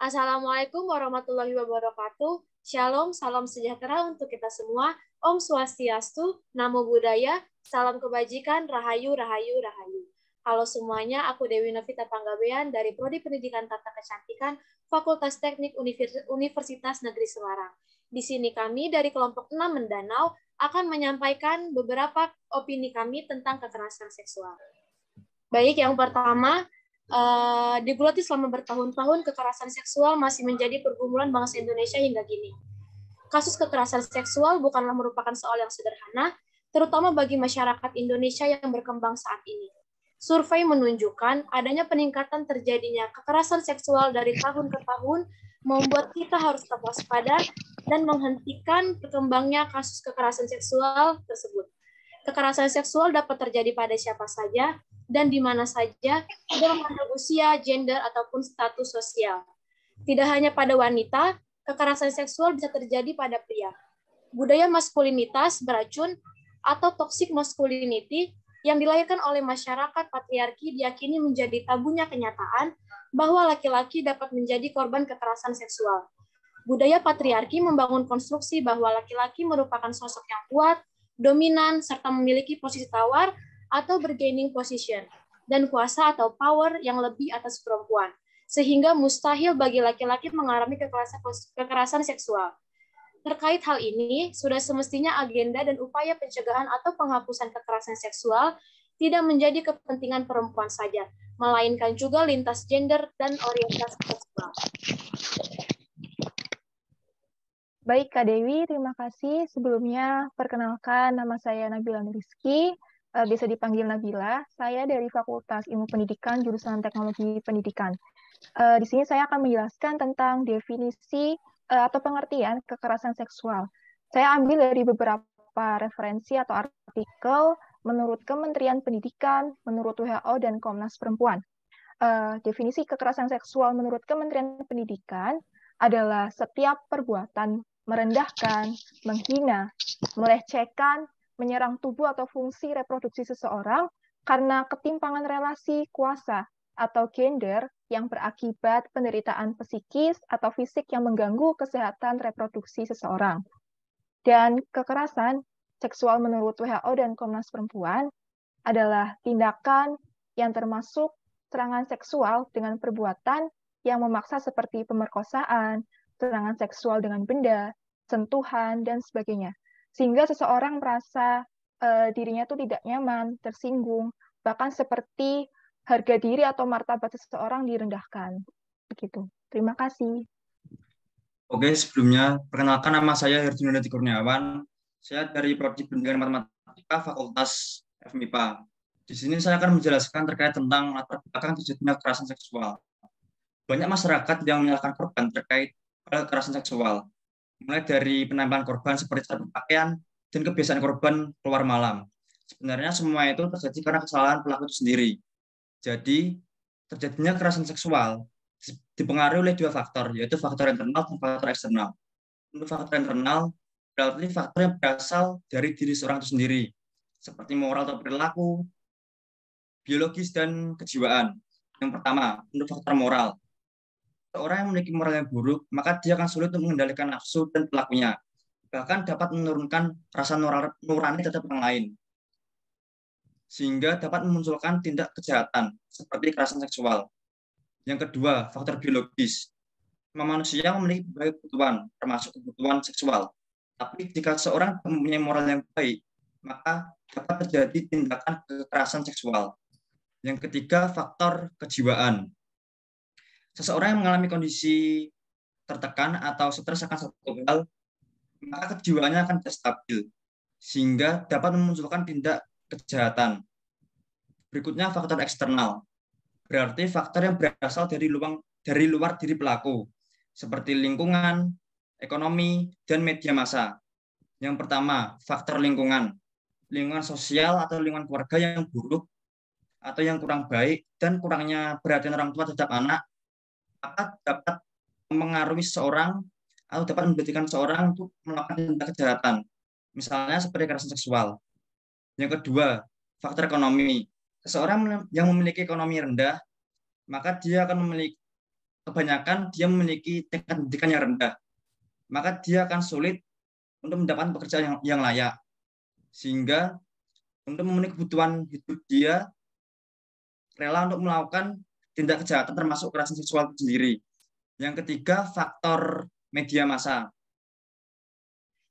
Assalamualaikum warahmatullahi wabarakatuh. Shalom, salam sejahtera untuk kita semua. Om Swastiastu, Namo Buddhaya, salam kebajikan, Rahayu, Rahayu, Rahayu. Halo semuanya, aku Dewi Novita Panggabean dari Prodi Pendidikan Tata Kecantikan, Fakultas Teknik Universitas Negeri Semarang. Di sini kami dari kelompok 6 Mendanau akan menyampaikan beberapa opini kami tentang kekerasan seksual. Baik, yang pertama, digeluti selama bertahun-tahun, kekerasan seksual masih menjadi pergumulan bangsa Indonesia hingga kini. Kasus kekerasan seksual bukanlah merupakan soal yang sederhana, terutama bagi masyarakat Indonesia yang berkembang saat ini. Survei menunjukkan adanya peningkatan terjadinya kekerasan seksual dari tahun ke tahun, membuat kita harus tetap waspada dan menghentikan berkembangnya kasus kekerasan seksual tersebut. Kekerasan seksual dapat terjadi pada siapa saja dan di mana saja, tidak memandang usia, gender, ataupun status sosial. Tidak hanya pada wanita, kekerasan seksual bisa terjadi pada pria. Budaya maskulinitas beracun atau toxic masculinity yang dilahirkan oleh masyarakat patriarki diyakini menjadi tabunya kenyataan bahwa laki-laki dapat menjadi korban kekerasan seksual. Budaya patriarki membangun konstruksi bahwa laki-laki merupakan sosok yang kuat, dominan, serta memiliki posisi tawar atau bargaining position, dan kuasa atau power yang lebih atas perempuan, sehingga mustahil bagi laki-laki mengalami kekerasan seksual. Terkait hal ini, sudah semestinya agenda dan upaya pencegahan atau penghapusan kekerasan seksual tidak menjadi kepentingan perempuan saja, melainkan juga lintas gender dan orientasi seksual. Baik, Kak Dewi, terima kasih. Sebelumnya, perkenalkan nama saya Nabila Nuriski, bisa dipanggil Nabila. Saya dari Fakultas Ilmu Pendidikan, jurusan Teknologi Pendidikan. Di sini saya akan menjelaskan tentang definisi atau pengertian kekerasan seksual. Saya ambil dari beberapa referensi atau artikel menurut Kementerian Pendidikan, menurut WHO, dan Komnas Perempuan. Definisi kekerasan seksual menurut Kementerian Pendidikan adalah setiap perbuatan merendahkan, menghina, melecehkan, menyerang tubuh atau fungsi reproduksi seseorang karena ketimpangan relasi kuasa atau gender yang berakibat penderitaan psikis atau fisik yang mengganggu kesehatan reproduksi seseorang. Dan kekerasan seksual menurut WHO dan Komnas Perempuan adalah tindakan yang termasuk serangan seksual dengan perbuatan yang memaksa seperti pemerkosaan, serangan seksual dengan benda, sentuhan, dan sebagainya. Sehingga seseorang merasa dirinya itu tidak nyaman, tersinggung, bahkan seperti harga diri atau martabat seseorang direndahkan. Begitu. Terima kasih. Oke, sebelumnya, perkenalkan nama saya Herjunanda Kurniawan. Saya dari Prodi Pendidikan Matematika Fakultas FMIPA. Di sini saya akan menjelaskan terkait tentang latar belakang terjadinya kekerasan seksual. Banyak masyarakat yang menyalahkan korban terkait kekerasan seksual, mulai dari penampilan korban seperti cara berpakaian dan kebiasaan korban keluar malam. Sebenarnya semua itu terjadi karena kesalahan pelaku itu sendiri. Jadi, terjadinya kekerasan seksual dipengaruhi oleh dua faktor, yaitu faktor internal dan faktor eksternal. Untuk faktor internal, berarti faktor yang berasal dari diri seorang itu sendiri, seperti moral atau perilaku, biologis, dan kejiwaan. Yang pertama, untuk faktor moral. Seorang yang memiliki moral yang buruk, maka dia akan sulit untuk mengendalikan nafsu dan pelakunya. Bahkan dapat menurunkan rasa nurani terhadap orang lain. Sehingga dapat memunculkan tindak kejahatan, seperti kekerasan seksual. Yang kedua, faktor biologis. Manusia memiliki berbagai kebutuhan, termasuk kebutuhan seksual. Tapi jika seorang mempunyai moral yang baik, maka dapat terjadi tindakan kekerasan seksual. Yang ketiga, faktor kejiwaan. Seseorang yang mengalami kondisi tertekan atau stres akan satu hal, maka kejiwaannya akan tidak stabil, sehingga dapat memunculkan tindak kejahatan. Berikutnya, faktor eksternal. Berarti faktor yang berasal dari luar diri pelaku, seperti lingkungan, ekonomi, dan media massa. Yang pertama, faktor lingkungan. Lingkungan sosial atau lingkungan keluarga yang buruk atau yang kurang baik dan kurangnya perhatian orang tua terhadap anak, maka dapat mengaruhi seseorang atau dapat menjadikan seseorang untuk melakukan tindak kejahatan, misalnya seperti kekerasan seksual. Yang kedua, faktor ekonomi. Seseorang yang memiliki ekonomi rendah, maka dia akan kebanyakan dia memiliki tingkat pendidikan yang rendah, maka dia akan sulit untuk mendapatkan pekerjaan yang layak. Sehingga untuk memenuhi kebutuhan hidup dia rela untuk melakukan tindak kejahatan termasuk kekerasan seksual itu sendiri. Yang ketiga, faktor media massa.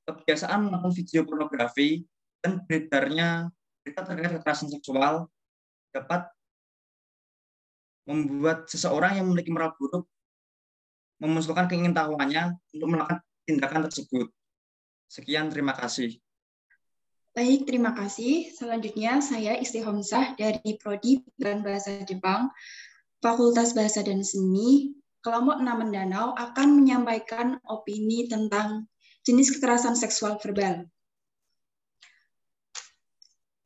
Kebiasaan menonton video pornografi dan beredarnya berita terkait kekerasan seksual dapat membuat seseorang yang memiliki moral buruk memunculkan keingintahuannya untuk melakukan tindakan tersebut. Sekian, terima kasih. Baik, terima kasih. Selanjutnya saya Isti Homsah dari Prodi Pilihan Bahasa Jepang, Fakultas Bahasa dan Seni, kelompok 6 Mendanau akan menyampaikan opini tentang jenis kekerasan seksual verbal.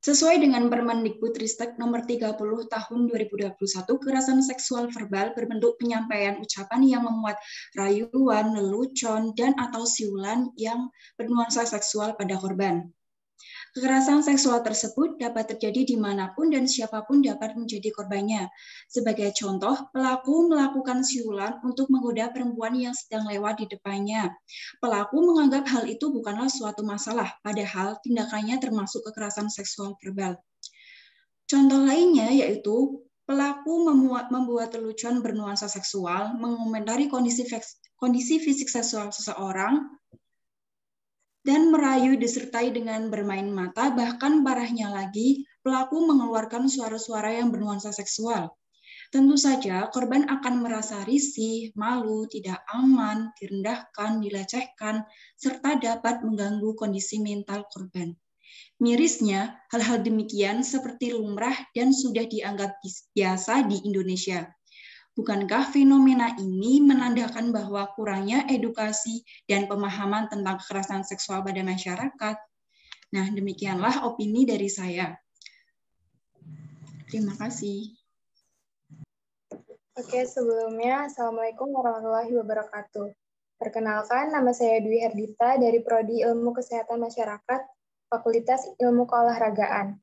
Sesuai dengan Permendikbudristek nomor 30 tahun 2021, kekerasan seksual verbal berbentuk penyampaian ucapan yang memuat rayuan, lelucon, dan atau siulan yang bernuansa seksual pada korban. Kekerasan seksual tersebut dapat terjadi dimanapun dan siapapun dapat menjadi korbannya. Sebagai contoh, pelaku melakukan siulan untuk menggoda perempuan yang sedang lewat di depannya. Pelaku menganggap hal itu bukanlah suatu masalah, padahal tindakannya termasuk kekerasan seksual verbal. Contoh lainnya yaitu pelaku membuat lelucon bernuansa seksual, mengomentari kondisi fisik seksual seseorang, dan merayu disertai dengan bermain mata, bahkan parahnya lagi, pelaku mengeluarkan suara-suara yang bernuansa seksual. Tentu saja, korban akan merasa risih, malu, tidak aman, direndahkan, dilecehkan, serta dapat mengganggu kondisi mental korban. Mirisnya, hal-hal demikian seperti lumrah dan sudah dianggap biasa di Indonesia. Bukankah fenomena ini menandakan bahwa kurangnya edukasi dan pemahaman tentang kekerasan seksual pada masyarakat? Nah, demikianlah opini dari saya. Terima kasih. Oke, sebelumnya Assalamualaikum warahmatullahi wabarakatuh. Perkenalkan, nama saya Dwi Herdita dari Prodi Ilmu Kesehatan Masyarakat, Fakultas Ilmu Keolahragaan.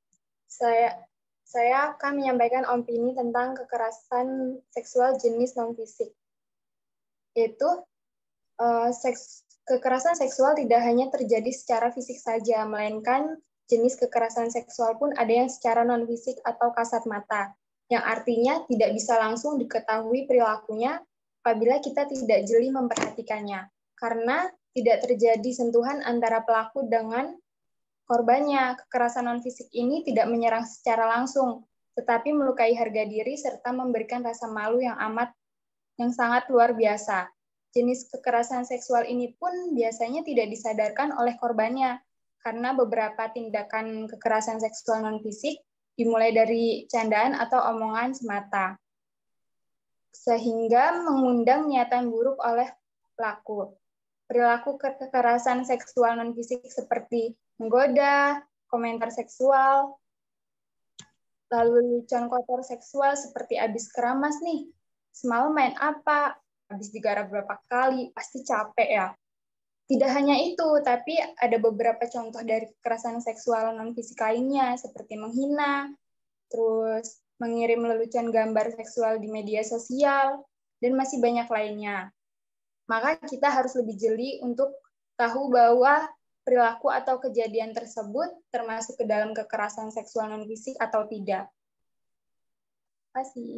Saya akan menyampaikan opini tentang kekerasan seksual jenis non-fisik. Yaitu, kekerasan seksual tidak hanya terjadi secara fisik saja, melainkan jenis kekerasan seksual pun ada yang secara non-fisik atau kasat mata, yang artinya tidak bisa langsung diketahui perilakunya apabila kita tidak jeli memperhatikannya, karena tidak terjadi sentuhan antara pelaku dengan korbannya. Kekerasan non-fisik ini tidak menyerang secara langsung, tetapi melukai harga diri serta memberikan rasa malu yang sangat luar biasa. Jenis kekerasan seksual ini pun biasanya tidak disadarkan oleh korbannya, karena beberapa tindakan kekerasan seksual non-fisik dimulai dari candaan atau omongan semata, sehingga mengundang niatan buruk oleh pelaku. Perilaku kekerasan seksual non-fisik seperti menggoda, komentar seksual, lalu lelucon kotor seksual seperti abis keramas nih, semalam main apa, abis digarap berapa kali, pasti capek ya. Tidak hanya itu, tapi ada beberapa contoh dari kekerasan seksual non-fisik lainnya, seperti menghina, terus mengirim lelucon gambar seksual di media sosial, dan masih banyak lainnya. Maka kita harus lebih jeli untuk tahu bahwa perilaku atau kejadian tersebut termasuk ke dalam kekerasan seksual non-fisik atau tidak. Terima kasih.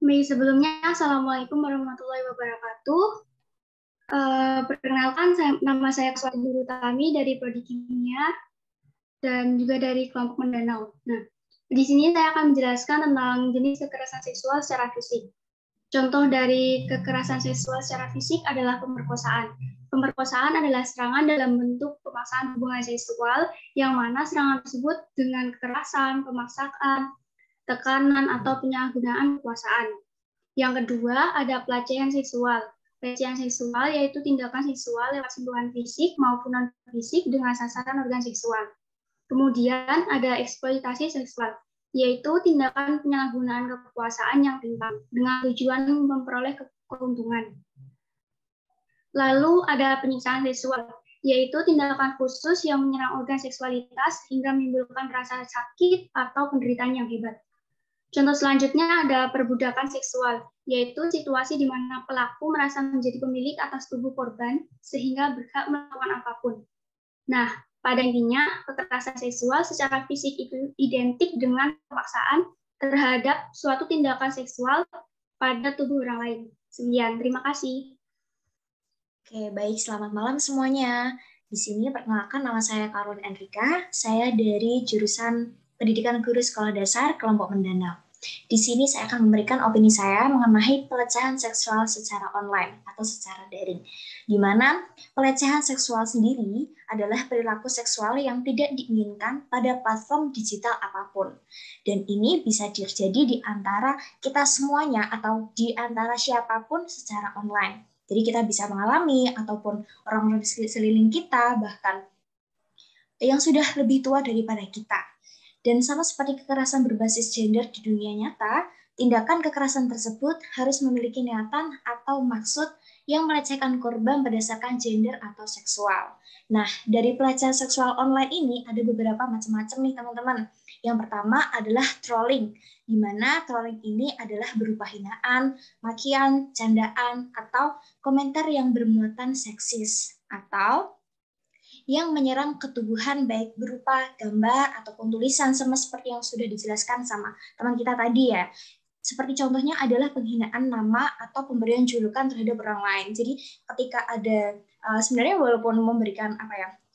Baik, sebelumnya Assalamualaikum warahmatullahi wabarakatuh. Perkenalkan, nama saya Swati Nurutami dari Prodi Kimia dan juga dari kelompok Mendanau. Nah, di sini saya akan menjelaskan tentang jenis kekerasan seksual secara fisik. Contoh dari kekerasan seksual secara fisik adalah pemerkosaan. Pemerkosaan adalah serangan dalam bentuk pemaksaan hubungan seksual, yang mana serangan tersebut dengan kekerasan, pemaksaan, tekanan, atau penyalahgunaan kekuasaan. Yang kedua, ada pelecehan seksual. Pelecehan seksual yaitu tindakan seksual lewat sentuhan fisik maupun non-fisik dengan sasaran organ seksual. Kemudian ada eksploitasi seksual, yaitu tindakan penyalahgunaan kekuasaan yang timpang dengan tujuan memperoleh keuntungan. Lalu ada penyiksaan seksual, yaitu tindakan khusus yang menyerang organ seksualitas hingga menimbulkan rasa sakit atau penderitaan yang hebat. Contoh selanjutnya adalah perbudakan seksual, yaitu situasi di mana pelaku merasa menjadi pemilik atas tubuh korban sehingga berhak melakukan apapun. Nah, pada intinya, kekerasan seksual secara fisik itu identik dengan pemaksaan terhadap suatu tindakan seksual pada tubuh orang lain. Sekian, terima kasih. Oke, baik. Selamat malam semuanya. Di sini perkenalkan, nama saya Karun Enrika. Saya dari jurusan Pendidikan Guru Sekolah Dasar Kelompok Mendanau. Di sini saya akan memberikan opini saya mengenai pelecehan seksual secara online atau secara daring, di mana pelecehan seksual sendiri adalah perilaku seksual yang tidak diinginkan pada platform digital apapun. Dan ini bisa terjadi di antara kita semuanya atau di antara siapapun secara online. Jadi kita bisa mengalami ataupun orang-orang di sekeliling kita, bahkan yang sudah lebih tua daripada kita. Dan sama seperti kekerasan berbasis gender di dunia nyata, tindakan kekerasan tersebut harus memiliki niatan atau maksud yang melecehkan korban berdasarkan gender atau seksual. Nah, dari pelecehan seksual online ini ada beberapa macam-macam nih teman-teman. Yang pertama adalah trolling, di mana trolling ini adalah berupa hinaan, makian, candaan, atau komentar yang bermuatan seksis, atau yang menyerang ketubuhan baik berupa gambar ataupun tulisan sama seperti yang sudah dijelaskan sama teman kita tadi ya. Seperti contohnya adalah penghinaan nama atau pemberian julukan terhadap orang lain. Jadi ketika ada sebenarnya walaupun memberikan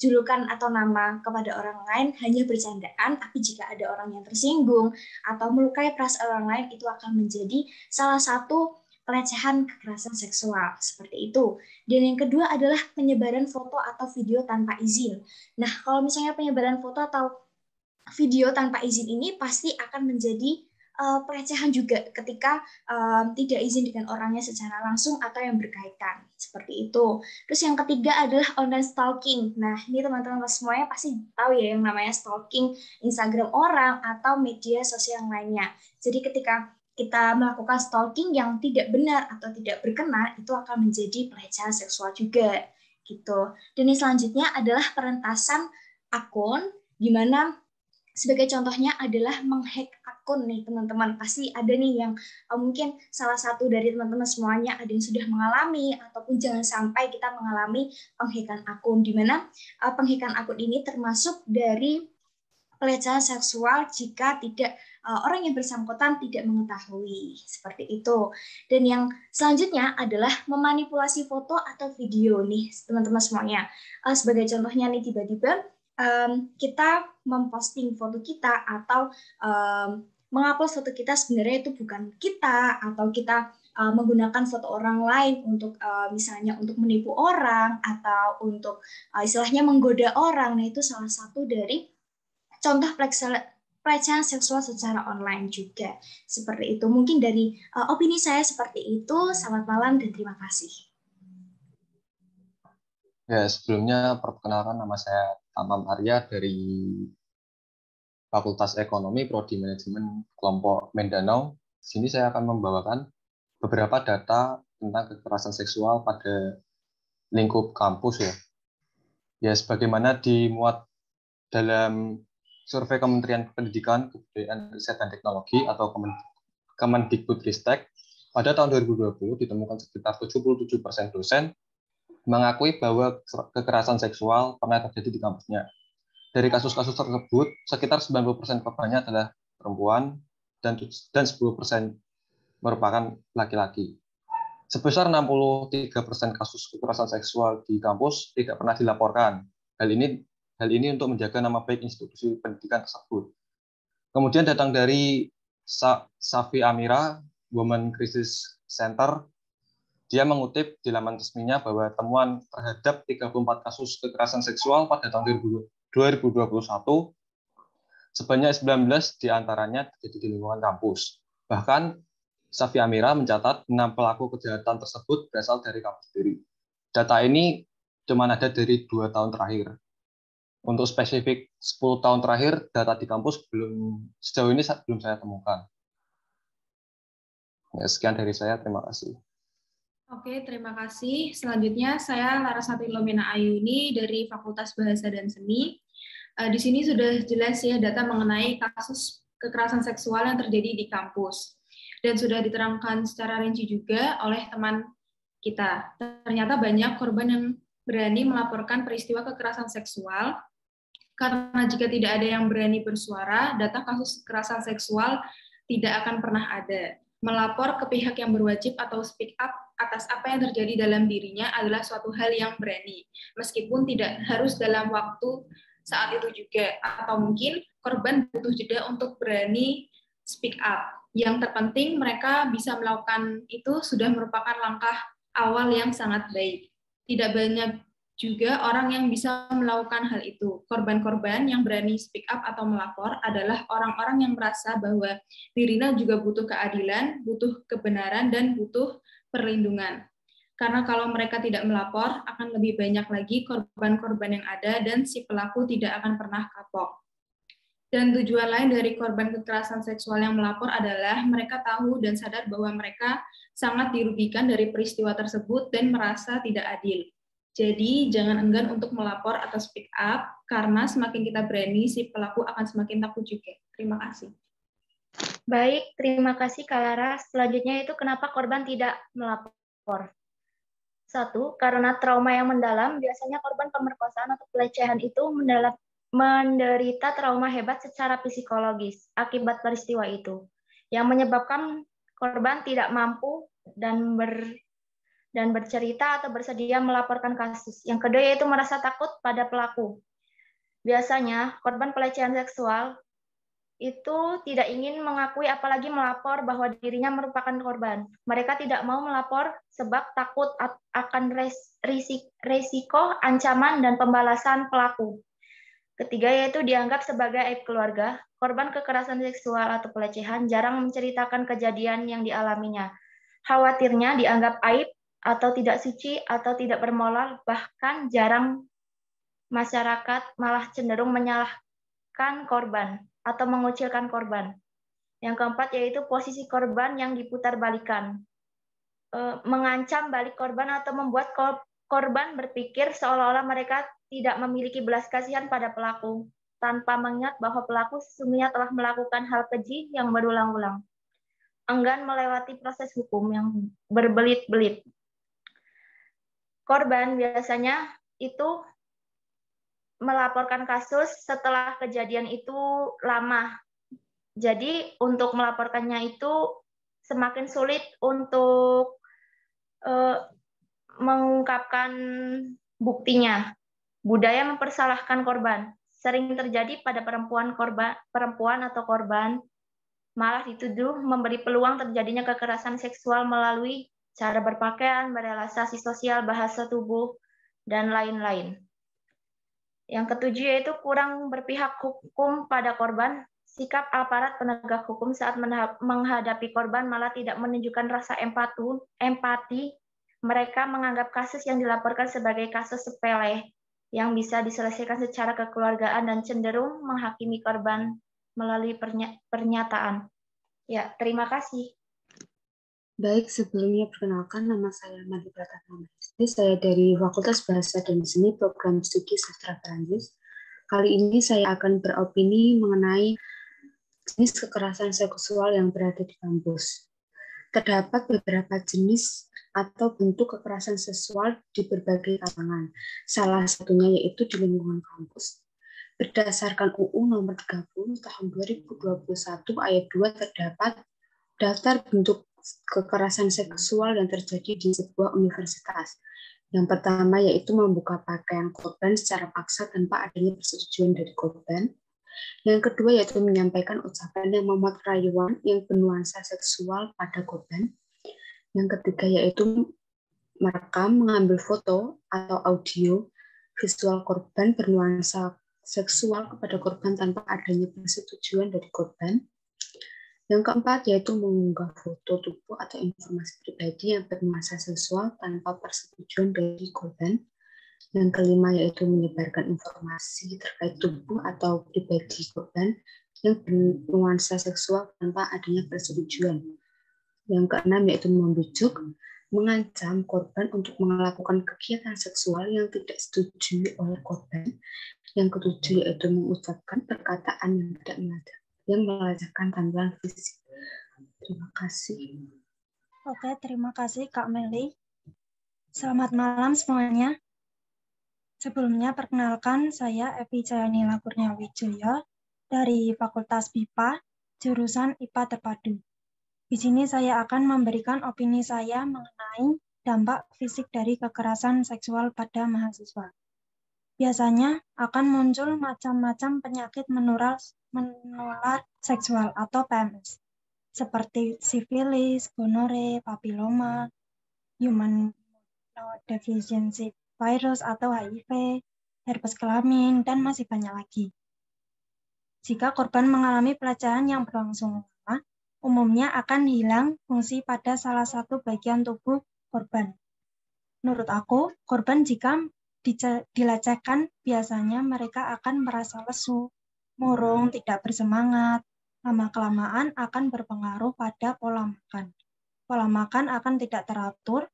julukan atau nama kepada orang lain hanya bercandaan, tapi jika ada orang yang tersinggung atau melukai perasaan orang lain, itu akan menjadi salah satu pelecehan kekerasan seksual, seperti itu. Dan yang kedua adalah penyebaran foto atau video tanpa izin. Nah, kalau misalnya penyebaran foto atau video tanpa izin ini pasti akan menjadi pelecehan juga ketika tidak izin dengan orangnya secara langsung atau yang berkaitan, seperti itu. Terus yang ketiga adalah online stalking. Nah, ini teman-teman semuanya pasti tahu ya yang namanya stalking Instagram orang atau media sosial lainnya. Jadi ketika kita melakukan stalking yang tidak benar atau tidak berkenan, itu akan menjadi pelecehan seksual juga, gitu. Dan yang selanjutnya adalah peretasan akun, di mana sebagai contohnya adalah menghack akun nih teman-teman. Pasti ada nih yang mungkin salah satu dari teman-teman semuanya ada yang sudah mengalami ataupun jangan sampai kita mengalami penghackan akun, di mana penghackan akun ini termasuk dari pelecehan seksual jika tidak orang yang bersangkutan tidak mengetahui, seperti itu. Dan yang selanjutnya adalah memanipulasi foto atau video nih teman-teman semuanya. Sebagai contohnya nih tiba-tiba kita memposting foto kita atau mengupload foto kita sebenarnya itu bukan kita, atau kita menggunakan foto orang lain untuk misalnya untuk menipu orang atau untuk istilahnya menggoda orang. Nah, itu salah satu dari contoh pelecehan seksual secara online juga. Seperti itu. Mungkin dari opini saya seperti itu. Selamat malam dan terima kasih. Ya, sebelumnya perkenalkan nama saya Tamam Arya dari Fakultas Ekonomi Prodi Manajemen Kelompok Mendanau. Di sini saya akan membawakan beberapa data tentang kekerasan seksual pada lingkup kampus ya. Ya, sebagaimana dimuat dalam survei Kementerian Pendidikan, Kebudayaan, Riset dan Teknologi atau Kemendikbudristek pada tahun 2020 ditemukan sekitar 77% dosen mengakui bahwa kekerasan seksual pernah terjadi di kampusnya. Dari kasus-kasus tersebut, sekitar 90% korbannya adalah perempuan dan 10% merupakan laki-laki. Sebesar 63% kasus kekerasan seksual di kampus tidak pernah dilaporkan. Hal ini untuk menjaga nama baik institusi pendidikan tersebut. Kemudian datang dari Safi Amira, Women Crisis Center. Dia mengutip di laman resminya bahwa temuan terhadap 34 kasus kekerasan seksual pada tahun 2021, sebanyak 19 diantaranya terjadi di lingkungan kampus. Bahkan, Safi Amira mencatat 6 pelaku kejahatan tersebut berasal dari kampus sendiri. Data ini cuma ada dari 2 tahun terakhir. Untuk spesifik 10 tahun terakhir, data di kampus sejauh ini belum saya temukan. Ya, sekian dari saya, terima kasih. Oke, terima kasih. Selanjutnya saya Larasati Lomena Ayuni dari Fakultas Bahasa dan Seni. Di sini sudah jelas ya data mengenai kasus kekerasan seksual yang terjadi di kampus. Dan sudah diterangkan secara rinci juga oleh teman kita. Ternyata banyak korban yang berani melaporkan peristiwa kekerasan seksual, karena jika tidak ada yang berani bersuara, data kasus kekerasan seksual tidak akan pernah ada. Melapor ke pihak yang berwajib atau speak up atas apa yang terjadi dalam dirinya adalah suatu hal yang berani, meskipun tidak harus dalam waktu saat itu juga, atau mungkin korban butuh jeda untuk berani speak up. Yang terpenting mereka bisa melakukan itu sudah merupakan langkah awal yang sangat baik. Tidak banyak juga orang yang bisa melakukan hal itu. Korban-korban yang berani speak up atau melapor adalah orang-orang yang merasa bahwa dirinya juga butuh keadilan, butuh kebenaran, dan butuh perlindungan. Karena kalau mereka tidak melapor, akan lebih banyak lagi korban-korban yang ada dan si pelaku tidak akan pernah kapok. Dan tujuan lain dari korban kekerasan seksual yang melapor adalah mereka tahu dan sadar bahwa mereka sangat dirugikan dari peristiwa tersebut dan merasa tidak adil. Jadi, jangan enggan untuk melapor atau speak up, karena semakin kita berani, si pelaku akan semakin takut juga. Terima kasih. Baik, terima kasih Kak Laras. Selanjutnya itu kenapa korban tidak melapor? 1. Karena trauma yang mendalam, biasanya korban pemerkosaan atau pelecehan itu menderita trauma hebat secara psikologis akibat peristiwa itu, yang menyebabkan korban tidak mampu dan bercerita atau bersedia melaporkan kasus. Yang kedua yaitu merasa takut pada pelaku. Biasanya korban pelecehan seksual itu tidak ingin mengakui apalagi melapor bahwa dirinya merupakan korban. Mereka tidak mau melapor sebab takut akan risiko, ancaman, dan pembalasan pelaku. Ketiga yaitu dianggap sebagai aib keluarga. Korban kekerasan seksual atau pelecehan jarang menceritakan kejadian yang dialaminya. Khawatirnya dianggap aib atau tidak suci atau tidak bermoral, bahkan jarang masyarakat malah cenderung menyalahkan korban atau mengucilkan korban. Yang keempat yaitu posisi korban yang diputarbalikkan. Mengancam balik korban atau membuat korban berpikir seolah-olah mereka tidak memiliki belas kasihan pada pelaku, tanpa mengingat bahwa pelaku sesungguhnya telah melakukan hal keji yang berulang-ulang. Enggan melewati proses hukum yang berbelit-belit. Korban biasanya itu melaporkan kasus setelah kejadian itu lama. Jadi untuk melaporkannya itu semakin sulit untuk mengungkapkan buktinya. Budaya mempersalahkan korban sering terjadi pada perempuan atau korban malah dituduh memberi peluang terjadinya kekerasan seksual melalui cara berpakaian, berrelasi sosial, bahasa tubuh, dan lain-lain. Yang ketujuh yaitu kurang berpihak hukum pada korban. Sikap aparat penegak hukum saat menghadapi korban malah tidak menunjukkan rasa empati. Mereka menganggap kasus yang dilaporkan sebagai kasus sepele yang bisa diselesaikan secara kekeluargaan dan cenderung menghakimi korban melalui pernyataan. Ya, terima kasih. Baik, sebelumnya perkenalkan, nama saya Madi Pratama. Saya dari Fakultas Bahasa dan Seni Program Studi Sastra Perancis. Kali ini saya akan beropini mengenai jenis kekerasan seksual yang berada di kampus. Terdapat beberapa jenis atau bentuk kekerasan seksual di berbagai kalangan. Salah satunya yaitu di lingkungan kampus. Berdasarkan UU Nomor 30 Tahun 2021 Ayat 2 terdapat daftar bentuk kekerasan seksual yang terjadi di sebuah universitas. Yang pertama yaitu membuka pakaian korban secara paksa tanpa adanya persetujuan dari korban. Yang kedua yaitu menyampaikan ucapan yang memuat rayuan yang bernuansa seksual pada korban. Yang ketiga yaitu merekam, mengambil foto atau audio visual korban bernuansa seksual kepada korban tanpa adanya persetujuan dari korban. Yang keempat yaitu mengunggah foto tubuh atau informasi pribadi yang bernuansa seksual tanpa persetujuan dari korban. Yang kelima yaitu menyebarkan informasi terkait tubuh atau pribadi korban yang bernuansa seksual tanpa adanya persetujuan. Yang keenam yaitu membujuk, mengancam korban untuk melakukan kegiatan seksual yang tidak disetujui oleh korban. Yang ketujuh yaitu mengucapkan perkataan yang tidak yang melecehkan tampilan fisik. Terima kasih. Oke, terima kasih Kak Meli. Selamat malam semuanya. Sebelumnya perkenalkan saya Evi Cayanila Kurniawijaya dari Fakultas BIPA, jurusan IPA Terpadu. Di sini saya akan memberikan opini saya mengenai dampak fisik dari kekerasan seksual pada mahasiswa. Biasanya akan muncul macam-macam penyakit menular seksual atau PMS, seperti sifilis, gonore, papiloma, human immunodeficiency virus atau HIV, herpes kelamin, dan masih banyak lagi. Jika korban mengalami pelecehan yang berlangsung lama, umumnya akan hilang fungsi pada salah satu bagian tubuh korban. Menurut aku, korban jika dilecehkan, biasanya mereka akan merasa lesu, murung, tidak bersemangat, lama-kelamaan akan berpengaruh pada pola makan. Pola makan akan tidak teratur,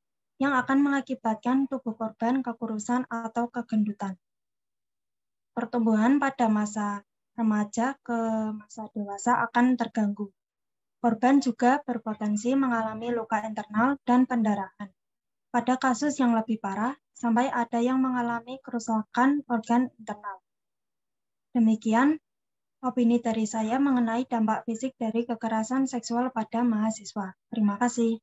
yang akan mengakibatkan tubuh korban kekurusan atau kegendutan. Pertumbuhan pada masa remaja ke masa dewasa akan terganggu. Korban juga berpotensi mengalami luka internal dan pendarahan. Pada kasus yang lebih parah, sampai ada yang mengalami kerusakan organ internal. Demikian opini dari saya mengenai dampak fisik dari kekerasan seksual pada mahasiswa. Terima kasih.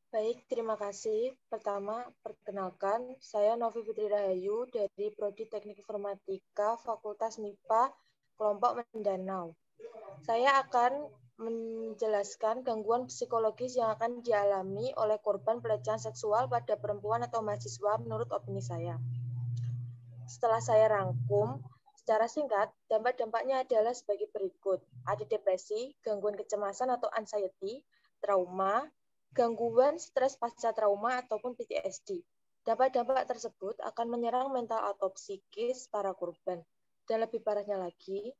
Baik, terima kasih. Pertama, perkenalkan, saya Novi Putri Rahayu dari Prodi Teknik Informatika Fakultas MIPA Kelompok Mendanau. Saya akan menjelaskan gangguan psikologis yang akan dialami oleh korban pelecehan seksual pada perempuan atau mahasiswa menurut opini saya. Setelah saya rangkum, secara singkat, dampak-dampaknya adalah sebagai berikut. Ada depresi, gangguan kecemasan atau anxiety, trauma, gangguan stres pasca trauma ataupun PTSD. Dampak-dampak tersebut akan menyerang mental atau psikis para korban. Dan lebih parahnya lagi,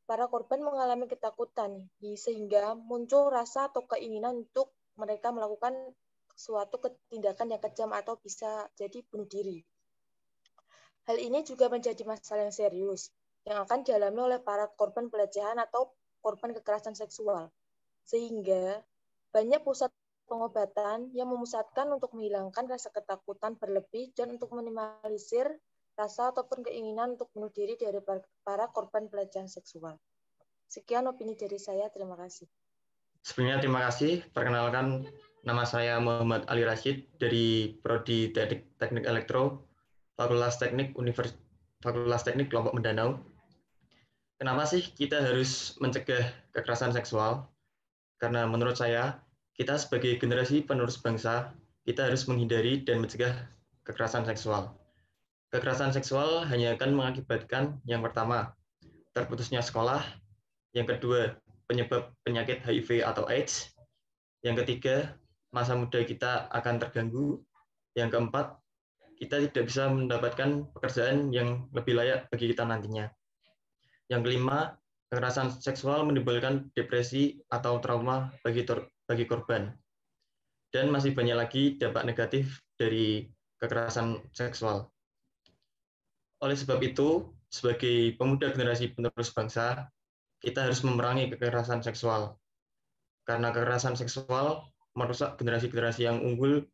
para korban mengalami ketakutan sehingga muncul rasa atau keinginan untuk mereka melakukan suatu tindakan yang kejam atau bisa jadi bunuh diri. Hal ini juga menjadi masalah yang serius yang akan dialami oleh para korban pelecehan atau korban kekerasan seksual. Sehingga banyak pusat pengobatan yang memusatkan untuk menghilangkan rasa ketakutan berlebih dan untuk meminimalisir rasa ataupun keinginan untuk bunuh diri dari para korban pelecehan seksual. Sekian opini dari saya, terima kasih. Sebelumnya terima kasih. Perkenalkan, nama saya Muhammad Ali Rashid dari Prodi Teknik Elektro, Fakultas Teknik Kelompok Mendanau. Kenapa sih kita harus mencegah kekerasan seksual? Karena menurut saya, kita sebagai generasi penerus bangsa, kita harus menghindari dan mencegah kekerasan seksual. Kekerasan seksual hanya akan mengakibatkan yang pertama, terputusnya sekolah, yang kedua, penyebab penyakit HIV atau AIDS, yang ketiga, masa muda kita akan terganggu, yang keempat, kita tidak bisa mendapatkan pekerjaan yang lebih layak bagi kita nantinya. Yang kelima, kekerasan seksual menimbulkan depresi atau trauma bagi korban. Dan masih banyak lagi dampak negatif dari kekerasan seksual. Oleh sebab itu, sebagai pemuda generasi penerus bangsa, kita harus memerangi kekerasan seksual. Karena kekerasan seksual merusak generasi-generasi yang unggul,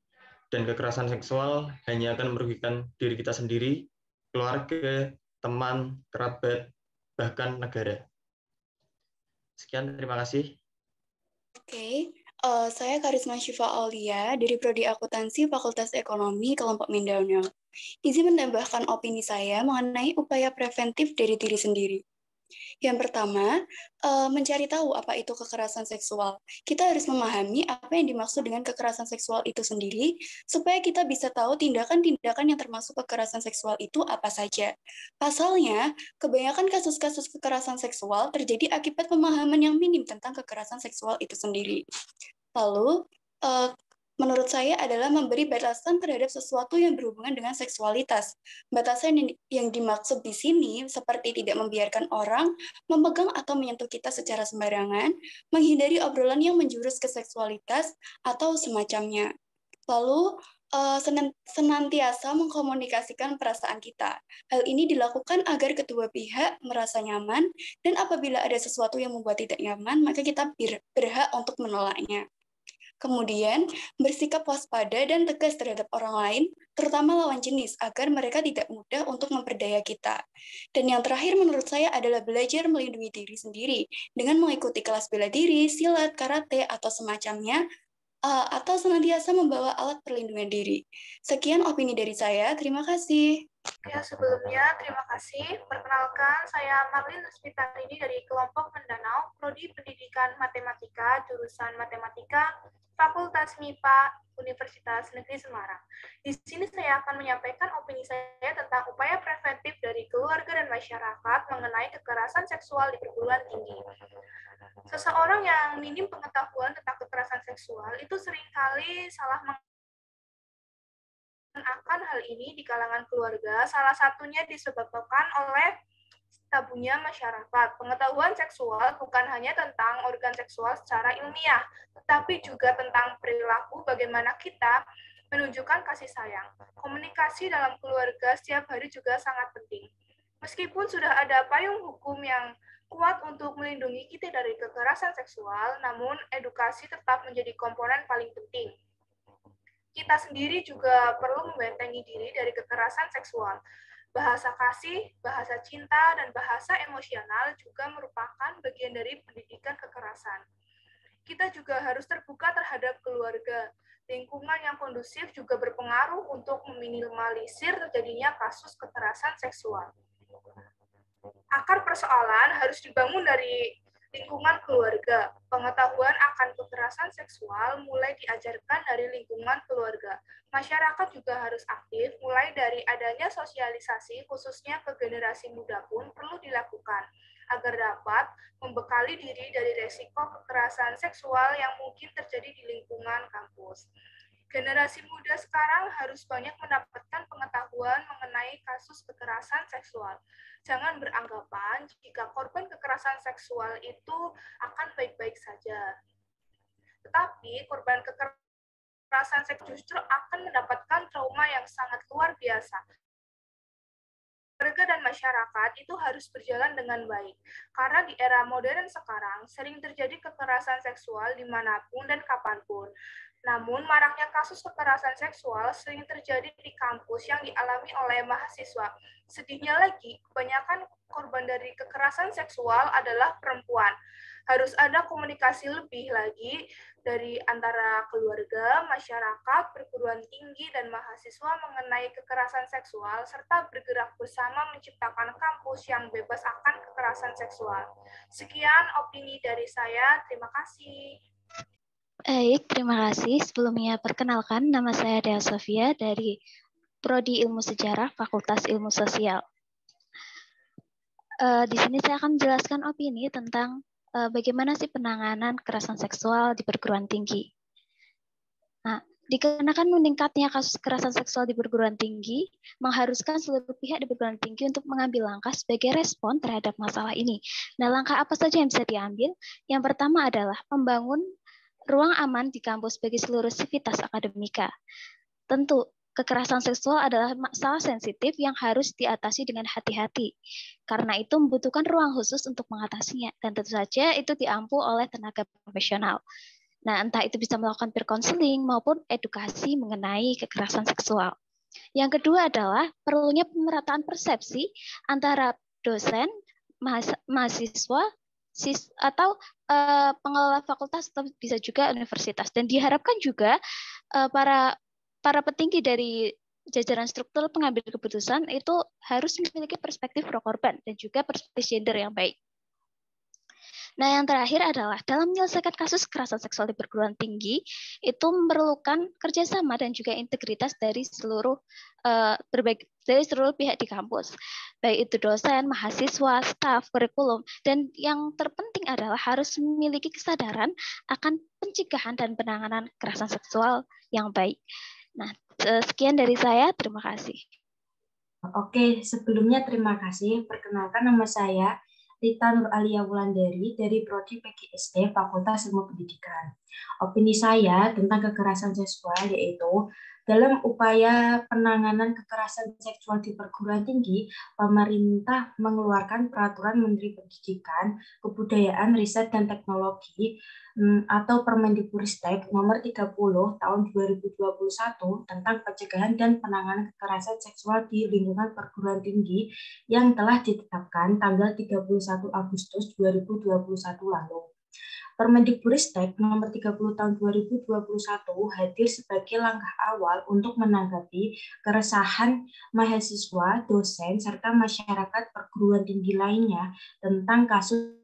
dan kekerasan seksual hanya akan merugikan diri kita sendiri, keluarga, teman, kerabat, bahkan negara. Sekian, terima kasih. Oke. Saya Karisma Syifa Aulia dari Prodi Akuntansi Fakultas Ekonomi Kelompok Mindanao. Izin menambahkan opini saya mengenai upaya preventif dari diri sendiri. Yang pertama, mencari tahu apa itu kekerasan seksual. Kita harus memahami apa yang dimaksud dengan kekerasan seksual itu sendiri, supaya kita bisa tahu tindakan-tindakan yang termasuk kekerasan seksual itu apa saja. Pasalnya, kebanyakan kasus-kasus kekerasan seksual terjadi akibat pemahaman yang minim tentang kekerasan seksual itu sendiri. Lalu, menurut saya adalah memberi batasan terhadap sesuatu yang berhubungan dengan seksualitas. Batasan yang dimaksud di sini seperti tidak membiarkan orang memegang atau menyentuh kita secara sembarangan, menghindari obrolan yang menjurus ke seksualitas, atau semacamnya. Lalu, senantiasa mengkomunikasikan perasaan kita. Hal ini dilakukan agar kedua pihak merasa nyaman, dan apabila ada sesuatu yang membuat tidak nyaman, maka kita berhak untuk menolaknya. Kemudian, bersikap waspada dan tegas terhadap orang lain, terutama lawan jenis, agar mereka tidak mudah untuk memperdaya kita. Dan yang terakhir menurut saya adalah belajar melindungi diri sendiri dengan mengikuti kelas bela diri, silat, karate, atau semacamnya, atau senantiasa membawa alat perlindungan diri. Sekian opini dari saya, terima kasih. Ya, sebelumnya terima kasih. Perkenalkan, saya Marlin Lusmitarini dari kelompok Mendanau, Prodi Pendidikan Matematika, jurusan Matematika, Fakultas MIPA, Universitas Negeri Semarang. Di sini saya akan menyampaikan opini saya tentang upaya preventif dari keluarga dan masyarakat mengenai kekerasan seksual di perguruan tinggi. Seseorang yang minim pengetahuan tentang kekerasan seksual itu seringkali salah akan hal ini di kalangan keluarga, salah satunya disebabkan oleh tabunya masyarakat. Pengetahuan seksual bukan hanya tentang organ seksual secara ilmiah, tetapi juga tentang perilaku bagaimana kita menunjukkan kasih sayang. Komunikasi dalam keluarga setiap hari juga sangat penting. Meskipun sudah ada payung hukum yang kuat untuk melindungi kita dari kekerasan seksual, namun edukasi tetap menjadi komponen paling penting. Kita sendiri juga perlu membentengi diri dari kekerasan seksual. Bahasa kasih, bahasa cinta, dan bahasa emosional juga merupakan bagian dari pendidikan kekerasan. Kita juga harus terbuka terhadap keluarga. Lingkungan yang kondusif juga berpengaruh untuk meminimalisir terjadinya kasus kekerasan seksual. Akar persoalan harus dibangun dari lingkungan keluarga. Pengetahuan akan kekerasan seksual mulai diajarkan dari lingkungan keluarga. Masyarakat juga harus aktif, mulai dari adanya sosialisasi, khususnya ke generasi muda pun perlu dilakukan, agar dapat membekali diri dari resiko kekerasan seksual yang mungkin terjadi di lingkungan kampus. Generasi muda sekarang harus banyak mendapatkan pengetahuan mengenai kasus kekerasan seksual. Jangan beranggapan jika korban kekerasan seksual itu akan baik-baik saja. Tetapi korban kekerasan seksual justru akan mendapatkan trauma yang sangat luar biasa. Keluarga dan masyarakat itu harus berjalan dengan baik. Karena di era modern sekarang sering terjadi kekerasan seksual dimanapun dan kapanpun. Namun, maraknya kasus kekerasan seksual sering terjadi di kampus yang dialami oleh mahasiswa. Sedihnya lagi, kebanyakan korban dari kekerasan seksual adalah perempuan. Harus ada komunikasi lebih lagi dari antara keluarga, masyarakat, perguruan tinggi, dan mahasiswa mengenai kekerasan seksual, serta bergerak bersama menciptakan kampus yang bebas akan kekerasan seksual. Sekian opini dari saya, terima kasih. Baik, terima kasih. Sebelumnya perkenalkan, nama saya Dea Sofia dari Prodi Ilmu Sejarah, Fakultas Ilmu Sosial. Di sini saya akan menjelaskan opini tentang bagaimana sih penanganan kekerasan seksual di perguruan tinggi. Nah, dikarenakan meningkatnya kasus kekerasan seksual di perguruan tinggi, mengharuskan seluruh pihak di perguruan tinggi untuk mengambil langkah sebagai respon terhadap masalah ini. Nah, langkah apa saja yang bisa diambil? Yang pertama adalah membangun ruang aman di kampus bagi seluruh sivitas akademika. Tentu, kekerasan seksual adalah masalah sensitif yang harus diatasi dengan hati-hati. Karena itu membutuhkan ruang khusus untuk mengatasinya, dan tentu saja itu diampu oleh tenaga profesional. Nah, entah itu bisa melakukan peer counseling maupun edukasi mengenai kekerasan seksual. Yang kedua adalah perlunya pemerataan persepsi antara dosen, mahasiswa, atau pengelola fakultas atau bisa juga universitas, dan diharapkan juga para petinggi dari jajaran struktur pengambil keputusan itu harus memiliki perspektif pro korban dan juga perspektif gender yang baik. Nah, yang terakhir adalah dalam menyelesaikan kasus kekerasan seksual di perguruan tinggi itu memerlukan kerjasama dan juga integritas dari seluruh pihak di kampus, baik itu dosen, mahasiswa, staf, kurikulum, dan yang terpenting adalah harus memiliki kesadaran akan pencegahan dan penanganan kekerasan seksual yang baik. Nah, sekian dari saya, terima kasih. Oke, sebelumnya terima kasih. Perkenalkan, nama saya Rita Nur Alia Wulandari dari Prodi PGSD Fakultas Ilmu Pendidikan. Opini saya tentang kekerasan seksual yaitu dalam upaya penanganan kekerasan seksual di perguruan tinggi, pemerintah mengeluarkan peraturan Menteri Pendidikan, Kebudayaan, Riset, dan Teknologi atau Permendikbudristek nomor 30 tahun 2021 tentang pencegahan dan penanganan kekerasan seksual di lingkungan perguruan tinggi yang telah ditetapkan tanggal 31 Agustus 2021 lalu. Permendikbudristek nomor 30 tahun 2021 hadir sebagai langkah awal untuk menanggapi keresahan mahasiswa, dosen, serta masyarakat perguruan tinggi lainnya tentang kasus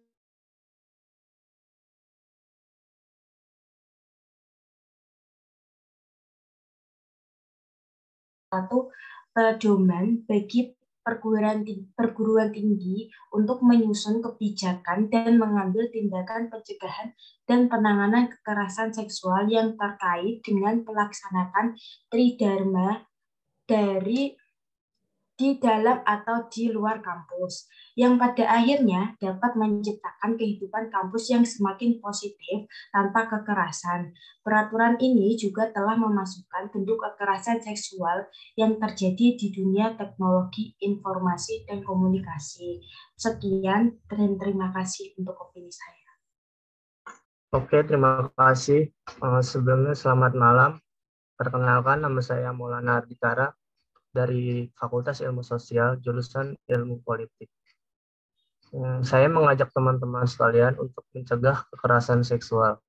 satu pedoman bagi perguruan tinggi untuk menyusun kebijakan dan mengambil tindakan pencegahan dan penanganan kekerasan seksual yang terkait dengan pelaksanaan tridharma di dalam atau di luar kampus, yang pada akhirnya dapat menciptakan kehidupan kampus yang semakin positif tanpa kekerasan. Peraturan ini juga telah memasukkan bentuk kekerasan seksual yang terjadi di dunia teknologi, informasi, dan komunikasi. Sekian, dan terima kasih untuk opini saya. Oke, terima kasih. Sebelumnya selamat malam. Perkenalkan, nama saya Maulana Arditara dari Fakultas Ilmu Sosial, jurusan Ilmu Politik. Saya mengajak teman-teman sekalian untuk mencegah kekerasan seksual.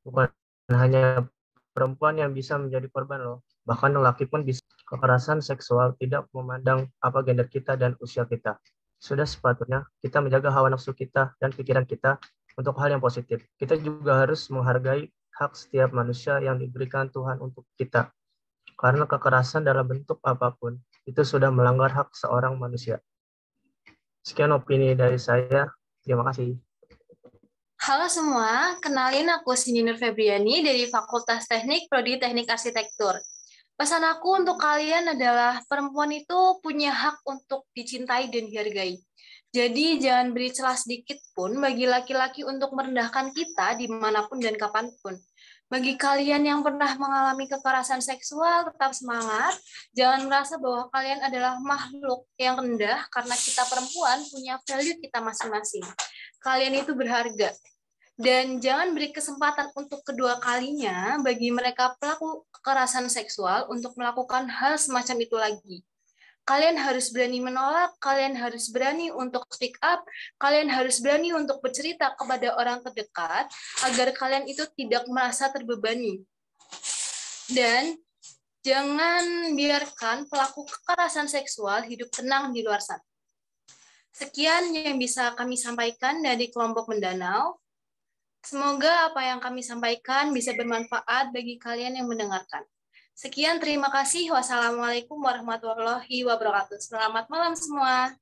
Bukan hanya perempuan yang bisa menjadi korban loh, bahkan lelaki pun bisa. Kekerasan seksual tidak memandang apa gender kita dan usia kita. Sudah sepatutnya kita menjaga hawa nafsu kita dan pikiran kita untuk hal yang positif. Kita juga harus menghargai hak setiap manusia yang diberikan Tuhan untuk kita. Karena kekerasan dalam bentuk apapun itu sudah melanggar hak seorang manusia. Sekian opini dari saya. Terima kasih. Halo semua, kenalin aku Cindy Nur Febriani dari Fakultas Teknik, Prodi Teknik Arsitektur. Pesan aku untuk kalian adalah perempuan itu punya hak untuk dicintai dan dihargai. Jadi jangan beri celah sedikit pun bagi laki-laki untuk merendahkan kita dimanapun dan kapanpun. Bagi kalian yang pernah mengalami kekerasan seksual, tetap semangat. Jangan merasa bahwa kalian adalah makhluk yang rendah karena kita perempuan punya value kita masing-masing. Kalian itu berharga. Dan jangan beri kesempatan untuk kedua kalinya bagi mereka pelaku kekerasan seksual untuk melakukan hal semacam itu lagi. Kalian harus berani menolak, kalian harus berani untuk speak up, kalian harus berani untuk bercerita kepada orang terdekat agar kalian itu tidak merasa terbebani. Dan jangan biarkan pelaku kekerasan seksual hidup tenang di luar sana. Sekian yang bisa kami sampaikan dari kelompok Mendanau. Semoga apa yang kami sampaikan bisa bermanfaat bagi kalian yang mendengarkan. Sekian, terima kasih. Wassalamualaikum warahmatullahi wabarakatuh. Selamat malam semua.